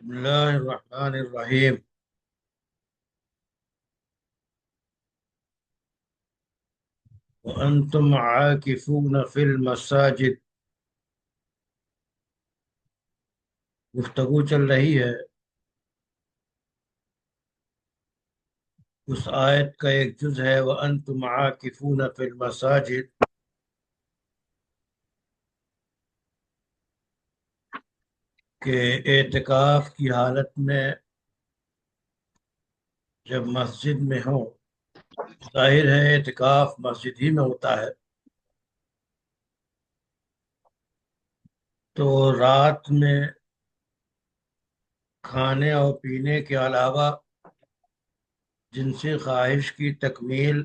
بسم الله الرحمن الرحيم. وأنتم عاكفون في المساجد. گفتگو چل رہی ہے اس آیت کا ایک جز ہے وَأَنتُمْ عَاكِفُونَ فِي الْمَسَاجِدِ، کہ اعتکاف کی حالت میں جب مسجد میں ہوں، ظاہر ہے اعتکاف مسجد ہی میں ہوتا ہے، تو رات میں کھانے اور پینے کے علاوہ جنسی خواہش کی تکمیل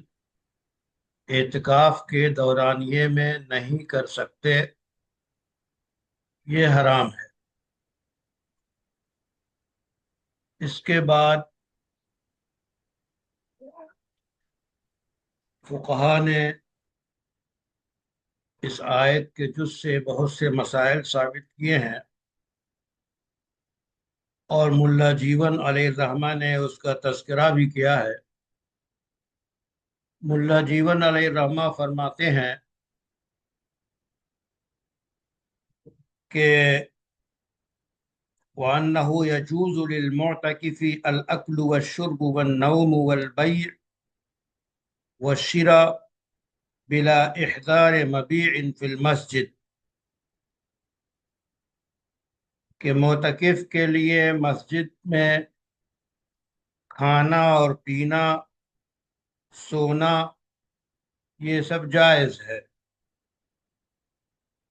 اعتکاف کے دورانیے میں نہیں کر سکتے، یہ حرام ہے۔ اس کے بعد فقہا نے اس آیت کے جز سے بہت سے مسائل ثابت کیے ہیں، اور ملا جیون علیہ الرحمہ نے اس کا تذکرہ بھی کیا ہے۔ ملا جیون علیہ الرحمہ فرماتے ہیں کہ وَأَنَّهُ يَجُوزُ لِلْمُعْتَكِفِ الْأَكْلُ وَالشُّرْبُ وَالنَّوْمُ وَالْبَيْعُ وَالشِّرَاءُ بِلَا إِحْضَارِ مَبِيعٍ فِي الْمَسْجِدِ، کہ معتکف کے لیے مسجد میں کھانا اور پینا، سونا، یہ سب جائز ہے،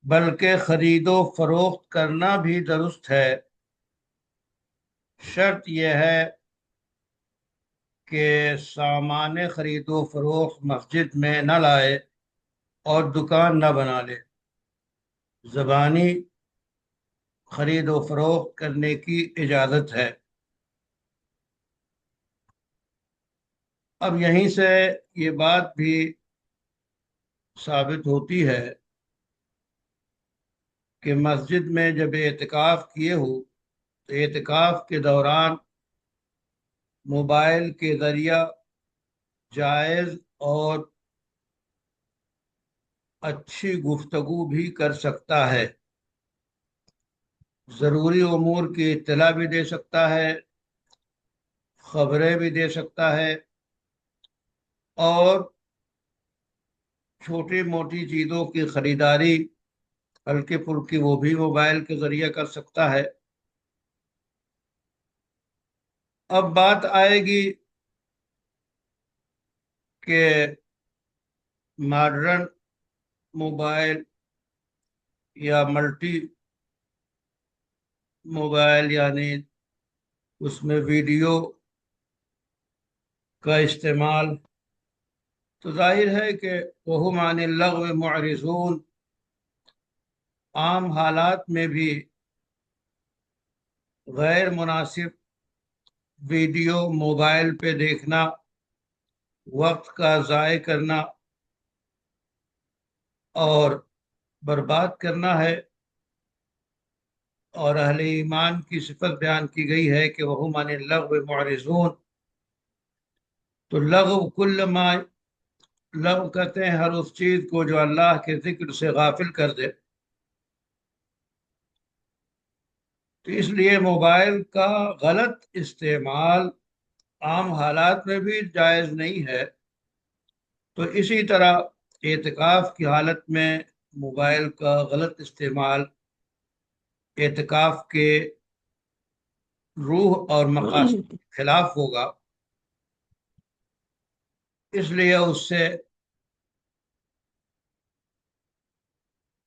بلکہ خرید و فروخت کرنا بھی درست ہے۔ شرط یہ ہے کہ سامان خرید و فروخت مسجد میں نہ لائے اور دکان نہ بنا لے، زبانی خرید و فروخت کرنے کی اجازت ہے۔ اب یہیں سے یہ بات بھی ثابت ہوتی ہے کہ مسجد میں جب اعتکاف کیے ہو تو اعتکاف کے دوران موبائل کے ذریعہ جائز اور اچھی گفتگو بھی کر سکتا ہے، ضروری امور کی اطلاع بھی دے سکتا ہے، خبریں بھی دے سکتا ہے، اور چھوٹی موٹی چیزوں کی خریداری ہلکی پھلکی وہ بھی موبائل کے ذریعے کر سکتا ہے۔ اب بات آئے گی کہ ماڈرن موبائل یا ملٹی موبائل، یعنی اس میں ویڈیو کا استعمال، تو ظاہر ہے کہ وَهُمْ عَنِ اللَّغْوِ مُعْرِضُونَ، عام حالات میں بھی غیر مناسب ویڈیو موبائل پہ دیکھنا وقت کا ضائع کرنا اور برباد کرنا ہے، اور اہل ایمان کی صفت بیان کی گئی ہے کہ وَهُمْ عَنِ اللَّغْوِ مُعْرِضُونَ۔ تو لغو کل ما، لغو کہتے ہیں ہر اس چیز کو جو اللہ کے ذکر سے غافل کر دے، تو اس لیے موبائل کا غلط استعمال عام حالات میں بھی جائز نہیں ہے، تو اسی طرح اعتکاف کی حالت میں موبائل کا غلط استعمال اعتکاف کے روح اور مقاصد کے خلاف ہوگا، اس لیے اس سے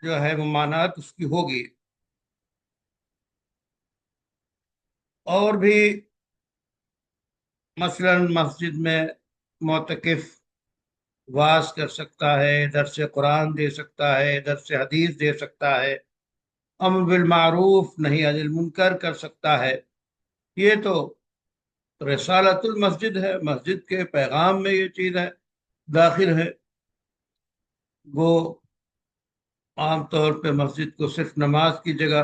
جو ہے ممانعت اس کی ہوگی۔ اور بھی مثلا مسجد میں معتکف واز کر سکتا ہے، درس قرآن دے سکتا ہے، درس حدیث دے سکتا ہے، امر بالمعروف نہی عن المنکر کر سکتا ہے۔ یہ تو رسالت المسجد ہے، مسجد کے پیغام میں یہ چیز ہے، داخل ہے۔ وہ عام طور پہ مسجد کو صرف نماز کی جگہ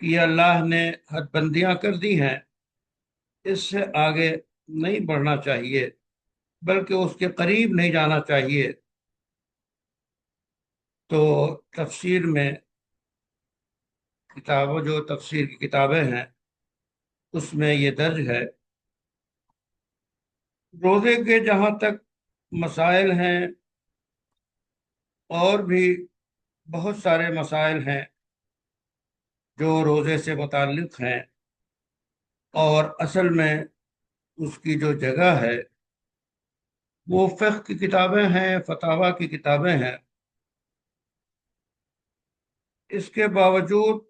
کہ یہ اللہ نے حد بندیاں کر دی ہیں، اس سے آگے نہیں بڑھنا چاہیے بلکہ اس کے قریب نہیں جانا چاہیے۔ تو تفسیر میں کتابوں، جو تفسیر کی کتابیں ہیں، اس میں یہ درج ہے۔ روزے کے جہاں تک مسائل ہیں، اور بھی بہت سارے مسائل ہیں جو روزے سے متعلق ہیں، اور اصل میں اس کی جو جگہ ہے وہ فقہ کی کتابیں ہیں، فتاوی کی کتابیں ہیں۔ اس کے باوجود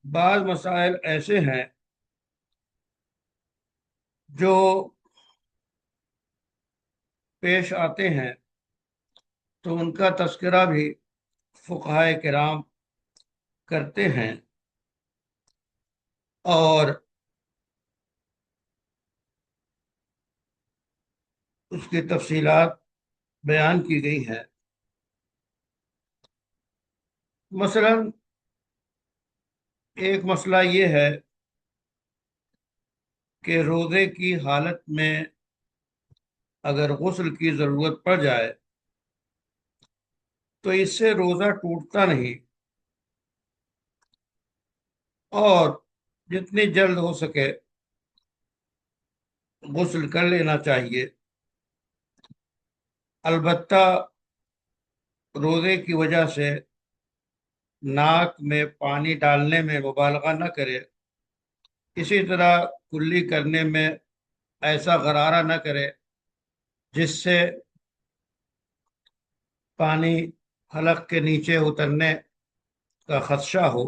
بعض مسائل ایسے ہیں جو پیش آتے ہیں تو ان کا تذکرہ بھی فقہائے کرام کرتے ہیں، اور اس کی تفصیلات بیان کی گئی ہیں۔ مثلا ایک مسئلہ یہ ہے کہ روزے کی حالت میں اگر غسل کی ضرورت پڑ جائے تو اس سے روزہ ٹوٹتا نہیں، اور جتنی جلد ہو سکے غسل کر لینا چاہیے۔ البتہ روزے کی وجہ سے ناک میں پانی ڈالنے میں مبالغہ نہ کرے، اسی طرح کلی کرنے میں ایسا غرارہ نہ کرے جس سے پانی حلق کے نیچے اترنے کا خدشہ ہو۔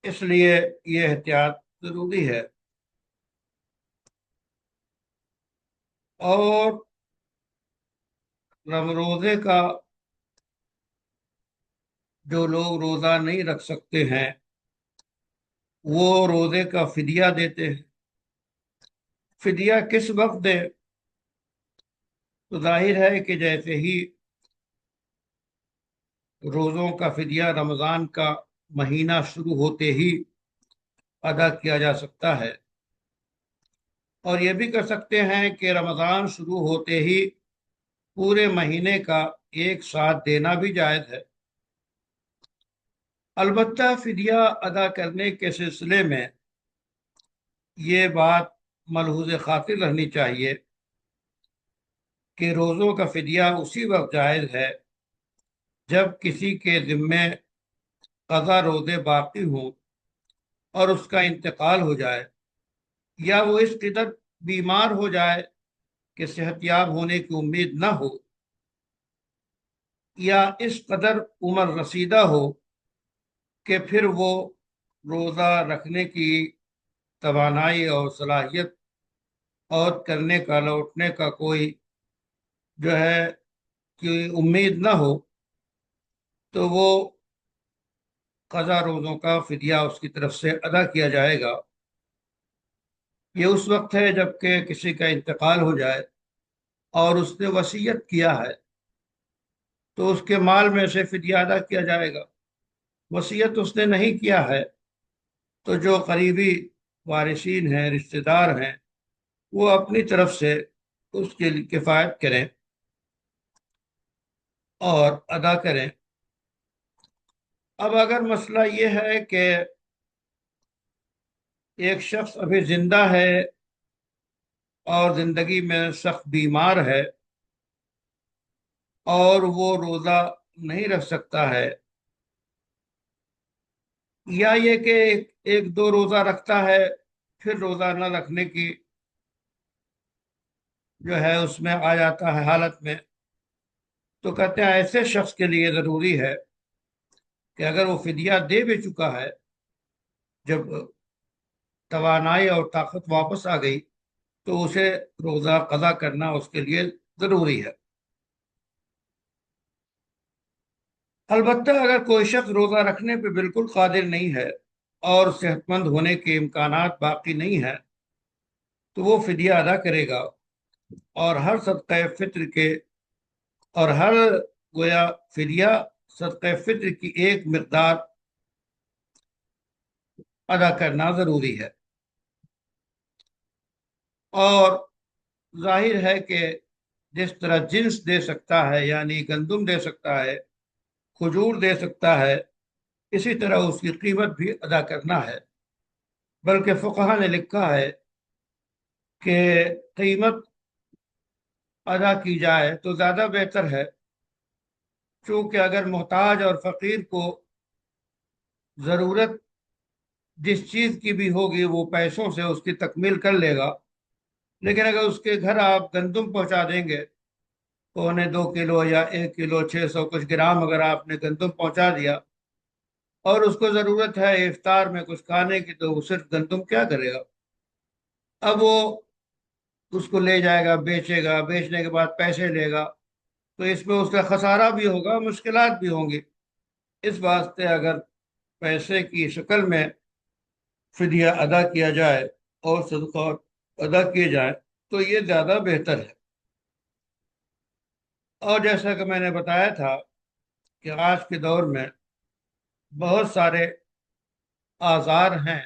اس لیے یہ احتیاط ضروری ہے۔ اور روزے کا جو لوگ روزہ نہیں رکھ سکتے ہیں وہ روزے کا فدیہ دیتے ہیں۔ فدیہ کس وقت دے؟ تو ظاہر ہے کہ جیسے ہی روزوں کا فدیہ رمضان کا مہینہ شروع ہوتے ہی ادا کیا جا سکتا ہے، اور یہ بھی کر سکتے ہیں کہ رمضان شروع ہوتے ہی پورے مہینے کا ایک ساتھ دینا بھی جائز ہے۔ البتہ فدیہ ادا کرنے کے سلسلے میں یہ بات ملحوظ خاطر رہنی چاہیے کہ روزوں کا فدیہ اسی وقت جائز ہے جب کسی کے ذمے قضا روزے باقی ہوں اور اس کا انتقال ہو جائے، یا وہ اس قدر بیمار ہو جائے کہ صحت یاب ہونے کی امید نہ ہو، یا اس قدر عمر رسیدہ ہو کہ پھر وہ روزہ رکھنے کی توانائی اور صلاحیت اور کرنے کا، لوٹنے کا کوئی جو ہے کہ امید نہ ہو، تو وہ قضا روزوں کا فدیہ اس کی طرف سے ادا کیا جائے گا۔ یہ اس وقت ہے جب کہ کسی کا انتقال ہو جائے اور اس نے وصیت کیا ہے تو اس کے مال میں سے فدیہ ادا کیا جائے گا۔ وصیت اس نے نہیں کیا ہے تو جو قریبی وارثین ہیں، رشتہ دار ہیں، وہ اپنی طرف سے اس کے لیے کفایت کریں اور ادا کریں۔ اب اگر مسئلہ یہ ہے کہ ایک شخص ابھی زندہ ہے اور زندگی میں سخت بیمار ہے اور وہ روزہ نہیں رکھ سکتا ہے، یا یہ کہ ایک دو روزہ رکھتا ہے پھر روزہ نہ رکھنے کی جو ہے اس میں آ جاتا ہے حالت میں، تو کہتے ہیں ایسے شخص کے لیے ضروری ہے کہ اگر وہ فدیہ دے بھی چکا ہے، جب توانائی اور طاقت واپس آ گئی تو اسے روزہ قضا کرنا اس کے لیے ضروری ہے۔ البتہ اگر کوئی شخص روزہ رکھنے پہ بالکل قادر نہیں ہے اور صحت مند ہونے کے امکانات باقی نہیں ہیں تو وہ فدیہ ادا کرے گا، اور ہر صدقہ فطر کے اور ہر گویا فدیہ صدقہ فطر کی ایک مقدار ادا کرنا ضروری ہے۔ اور ظاہر ہے کہ جس طرح جنس دے سکتا ہے، یعنی گندم دے سکتا ہے، کھجور دے سکتا ہے، اسی طرح اس کی قیمت بھی ادا کرنا ہے۔ بلکہ فقہا نے لکھا ہے کہ قیمت ادا کی جائے تو زیادہ بہتر ہے، چونکہ اگر محتاج اور فقیر کو ضرورت جس چیز کی بھی ہوگی وہ پیسوں سے اس کی تکمیل کر لے گا، لیکن اگر اس کے گھر آپ گندم پہنچا دیں گے، 1.25 کلو یا 1 کلو 600 کچھ گرام اگر آپ نے گندم پہنچا دیا، اور اس کو ضرورت ہے افطار میں کچھ کھانے کی، تو وہ صرف گندم کیا کرے گا؟ اب وہ اس کو لے جائے گا، بیچے گا، بیچنے کے بعد پیسے لے گا، تو اس میں اس کا خسارہ بھی ہوگا، مشکلات بھی ہوں گی۔ اس واسطے اگر پیسے کی شکل میں فدیہ ادا کیا جائے اور صدقات ادا کیے جائیں تو یہ زیادہ بہتر ہے۔ اور جیسا کہ میں نے بتایا تھا کہ آج کے دور میں بہت سارے آزار ہیں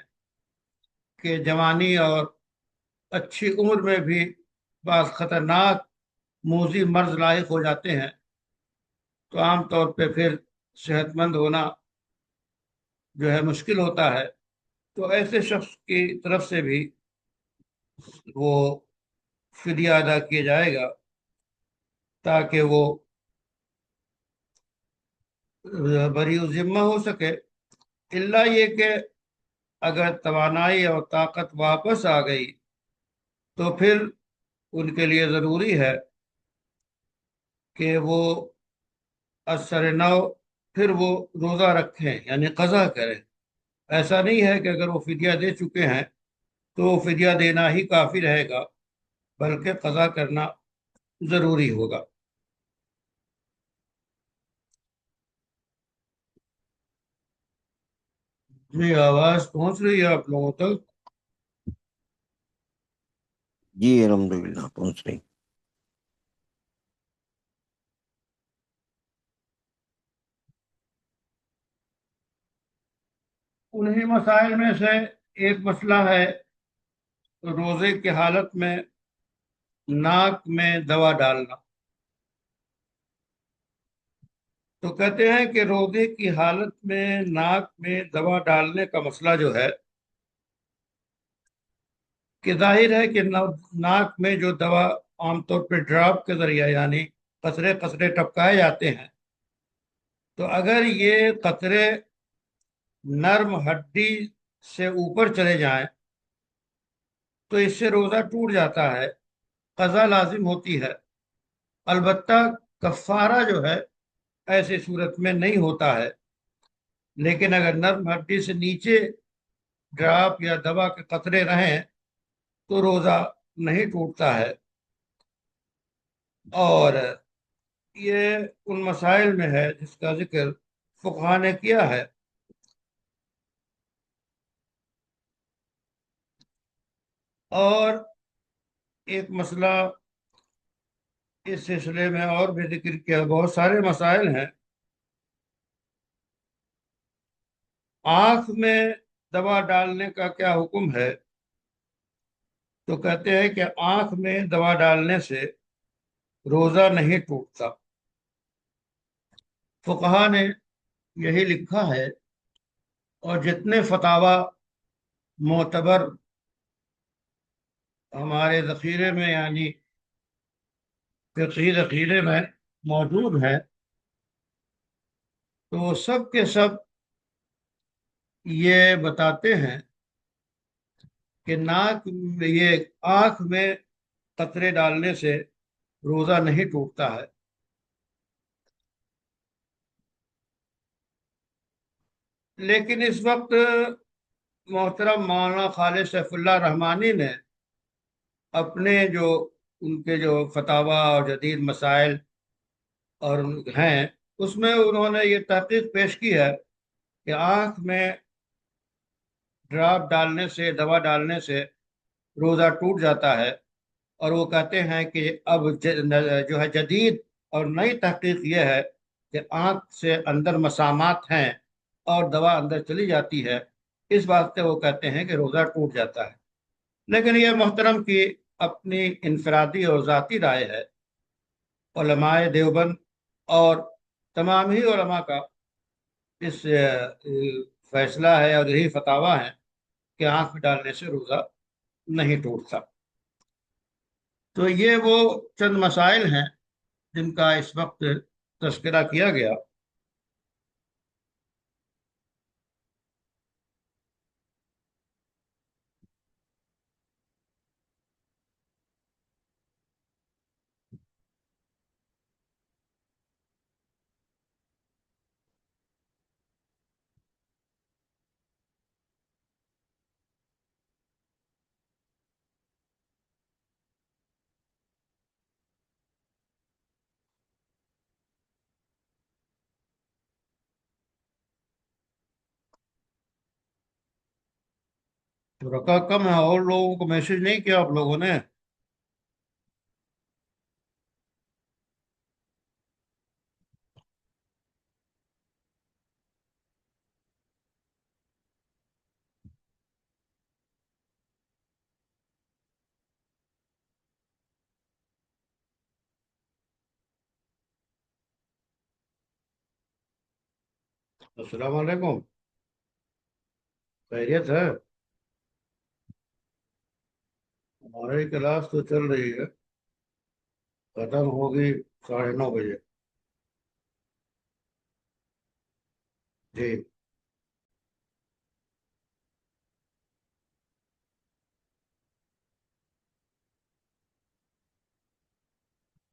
کہ جوانی اور اچھی عمر میں بھی بعض خطرناک موذی مرض لاحق ہو جاتے ہیں، تو عام طور پہ پھر صحت مند ہونا جو ہے مشکل ہوتا ہے۔ تو ایسے شخص کی طرف سے بھی وہ فدیہ ادا کیا جائے گا تاکہ وہ بری ذمہ ہو سکے۔ اللہ یہ کہ اگر توانائی اور طاقت واپس آ گئی تو پھر ان کے لیے ضروری ہے کہ وہ اثر نو پھر وہ روزہ رکھیں، یعنی قضا کریں۔ ایسا نہیں ہے کہ اگر وہ فدیہ دے چکے ہیں تو وہ فدیہ دینا ہی کافی رہے گا، بلکہ قضا کرنا ضروری ہوگا۔ جی آواز پہنچ رہی ہے آپ لوگوں تک؟ جی الحمدللہ پہنچ رہی۔ انہی مسائل میں سے ایک مسئلہ ہے روزے کی حالت میں ناک میں دوا ڈالنا۔ تو کہتے ہیں کہ روزے کی حالت میں ناک میں دوا ڈالنے کا مسئلہ جو ہے کہ ظاہر ہے کہ ناک میں جو دوا عام طور پہ ڈراپ کے ذریعہ، یعنی قطرے قطرے ٹپکائے جاتے ہیں، تو اگر یہ قطرے نرم ہڈی سے اوپر چلے جائیں تو اس سے روزہ ٹوٹ جاتا ہے، قضا لازم ہوتی ہے۔ البتہ کفارہ جو ہے ایسی صورت میں نہیں ہوتا ہے، لیکن اگر نرم ہڈی سے نیچے ڈراپ یا دوا کے قطرے رہیں تو روزہ نہیں ٹوٹتا ہے۔ اور یہ ان مسائل میں ہے جس کا ذکر فقہا نے کیا ہے۔ اور ایک مسئلہ اس سلسلے میں اور بھی ذکر کیا، بہت سارے مسائل ہیں۔ آنکھ میں دوا ڈالنے کا کیا حکم ہے؟ تو کہتے ہیں کہ آنکھ میں دوا ڈالنے سے روزہ نہیں ٹوٹتا۔ فقہا نے یہی لکھا ہے، اور جتنے فتاوی معتبر ہمارے ذخیرے میں، یعنی فقہی ذخیرے میں موجود ہیں، تو وہ سب کے سب یہ بتاتے ہیں کہ یہ آنکھ میں قطرے ڈالنے سے روزہ نہیں ٹوٹتا ہے۔ لیکن اس وقت محترم مولانا خالد سیف اللہ رحمانی نے اپنے ان کے جو فتاوی اور جدید مسائل اور ہیں، اس میں انہوں نے یہ تحقیق پیش کی ہے کہ آنکھ میں ڈراپ ڈالنے سے، دوا ڈالنے سے روزہ ٹوٹ جاتا ہے۔ اور وہ کہتے ہیں کہ اب جو ہے جدید اور نئی تحقیق یہ ہے کہ آنکھ سے اندر مسامات ہیں اور دوا اندر چلی جاتی ہے، اس بات سے وہ کہتے ہیں کہ روزہ ٹوٹ جاتا ہے۔ لیکن یہ محترم کی اپنی انفرادی اور ذاتی رائے ہے۔ علماء دیوبند اور تمام ہی علماء کا اس فیصلہ ہے اور یہی فتاویٰ ہے کہ آنکھ میں ڈالنے سے روزہ نہیں ٹوٹتا۔ تو یہ وہ چند مسائل ہیں جن کا اس وقت تذکرہ کیا گیا۔ تو رقع کم ہے، اور لوگوں کو میسج نہیں کیا آپ لوگوں نے؟ السلام علیکم، خیریت ہے؟ ہماری کلاس تو چل رہی ہے، ختم ہوگی 9:30 بجے۔ جی۔